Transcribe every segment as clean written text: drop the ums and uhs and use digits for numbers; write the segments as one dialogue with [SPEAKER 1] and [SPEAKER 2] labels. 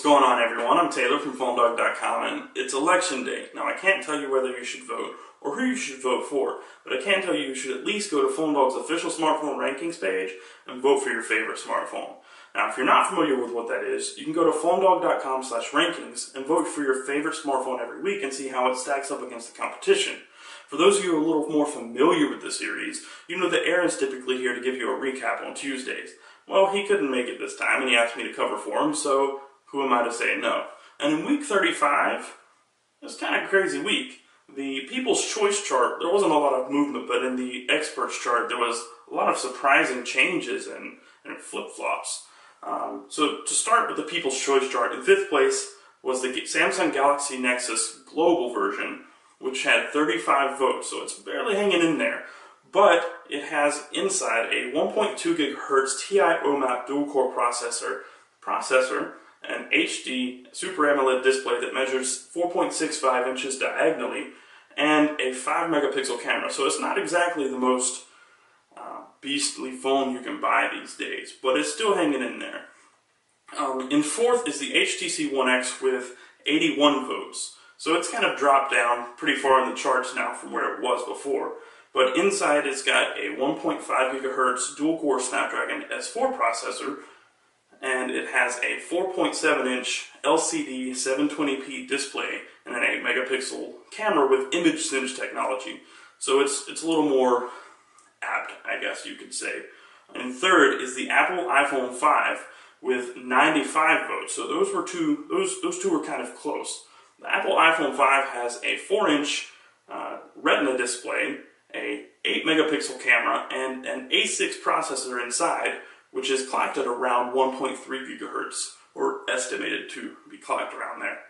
[SPEAKER 1] What's going on, everyone? I'm Taylor from PhoneDog.com, and it's election day. Now, I can't tell you whether you should vote or who you should vote for, but I can tell you should at least go to PhoneDog's official smartphone rankings page and vote for your favorite smartphone. Now, if you're not familiar with what that is, you can go to PhoneDog.com/rankings and vote for your favorite smartphone every week and see how it stacks up against the competition. For those of you a little more familiar with the series, you know that Aaron's typically here to give you a recap on Tuesdays. Well, he couldn't make it this time, and he asked me to cover for him, so who am I to say no? And in week 35, it was kind of a crazy week. The People's Choice chart, there wasn't a lot of movement, but in the Experts chart, there was a lot of surprising changes and flip-flops. So to start with the People's Choice chart, in 5th place was the Samsung Galaxy Nexus Global version, which had 35 votes, so it's barely hanging in there. But it has inside a 1.2 gigahertz TI OMAP dual-core processor, an HD Super AMOLED display that measures 4.65 inches diagonally, and a 5 megapixel camera. So it's not exactly the most beastly phone you can buy these days, but it's still hanging in there. In 4th is the HTC One X with 81 votes. So it's kind of dropped down pretty far in the charts now from where it was before. But inside it's got a 1.5 gigahertz dual-core Snapdragon S4 processor, and it has a 4.7-inch LCD 720p display and an 8 megapixel camera with image cinch technology. So it's a little more apt, I guess you could say. And 3rd is the Apple iPhone 5 with 95 votes. So those two were kind of close. The Apple iPhone 5 has a 4-inch Retina display, a 8 megapixel camera, and an A6 processor inside, which is clocked at around 1.3 gigahertz, or estimated to be clocked around there.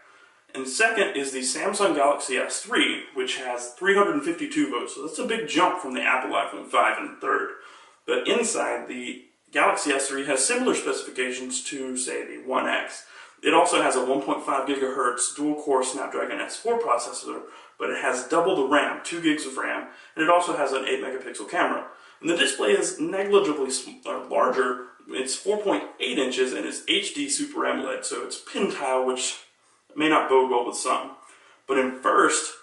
[SPEAKER 1] And 2nd is the Samsung Galaxy S3, which has 352 votes, so that's a big jump from the Apple iPhone 5 in 3rd. But inside, the Galaxy S3 has similar specifications to, say, the One X. It also has a 1.5 gigahertz dual-core Snapdragon S4 processor, but it has double the RAM, 2 gigs of RAM, and it also has an 8 megapixel camera. And the display is negligibly larger. It's 4.8 inches and it's HD Super AMOLED, so it's pin tile, which may not bode well with some. But in 1st,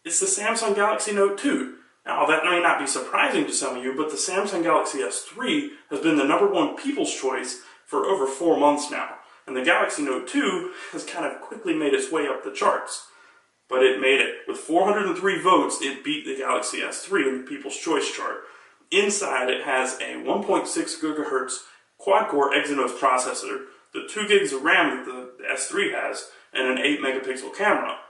[SPEAKER 1] it's the Samsung Galaxy Note 2. Now, that may not be surprising to some of you, but the Samsung Galaxy S3 has been the #1 People's Choice for over 4 months now. And the Galaxy Note 2 has kind of quickly made its way up the charts. But it made it. With 403 votes, it beat the Galaxy S3 in the People's Choice chart. Inside, it has a 1.6 gigahertz quad-core Exynos processor, the 2 gigs of RAM that the S3 has, and an 8 megapixel camera.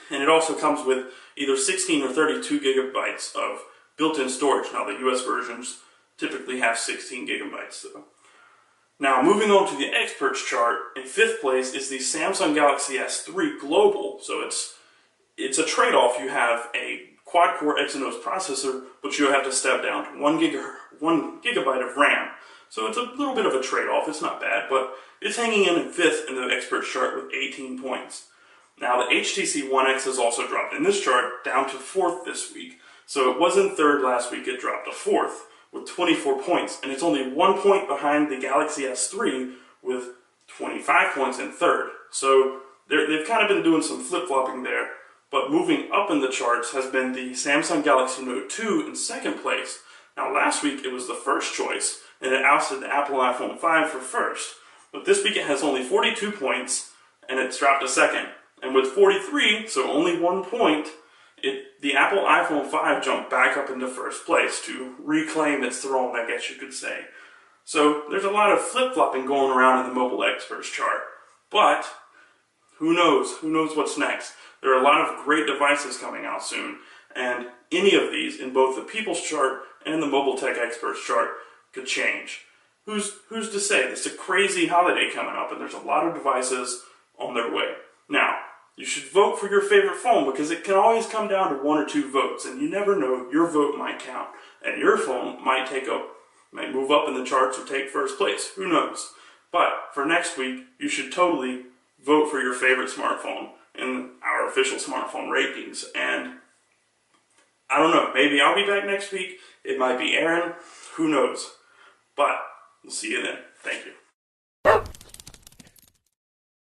[SPEAKER 1] And it also comes with either 16 or 32 gigabytes of built-in storage. Now, the US versions typically have 16 gigabytes, though. Now, moving on to the Experts chart, in 5th place is the Samsung Galaxy S3 Global. So it's a trade-off. You have a quad-core Exynos processor, but you have to step down to 1 gigabyte of RAM. So it's a little bit of a trade-off. It's not bad, but it's hanging in 5th in the Experts chart with 18 points. Now, the HTC One X has also dropped in this chart down to 4th this week. So it was in 3rd last week. It dropped to 4th with 24 points, and it's only 1 point behind the Galaxy S3 with 25 points in 3rd. So they've kind of been doing some flip-flopping there. But moving up in the charts has been the Samsung Galaxy Note 2 in 2nd place. Now, last week it was the first choice, and it ousted the Apple iPhone 5 for 1st. But this week it has only 42 points, and it's dropped to 2nd. And with 43, so only 1 point, the Apple iPhone 5 jumped back up into 1st place to reclaim its throne, I guess you could say. So there's a lot of flip-flopping going around in the Mobile Experts chart. But who knows? Who knows what's next? There are a lot of great devices coming out soon, and any of these in both the People's chart and the Mobile Tech Experts chart could change. Who's to say? It's a crazy holiday coming up, and there's a lot of devices on their way. Now, you should vote for your favorite phone because it can always come down to 1 or 2 votes, and you never know, your vote might count, and your phone might move up in the charts or take 1st place. Who knows? But for next week, you should totally vote for your favorite smartphone in our official smartphone ratings. And I don't know, maybe I'll be back next week. It might be Aaron. Who knows? But we'll see you then. Thank you.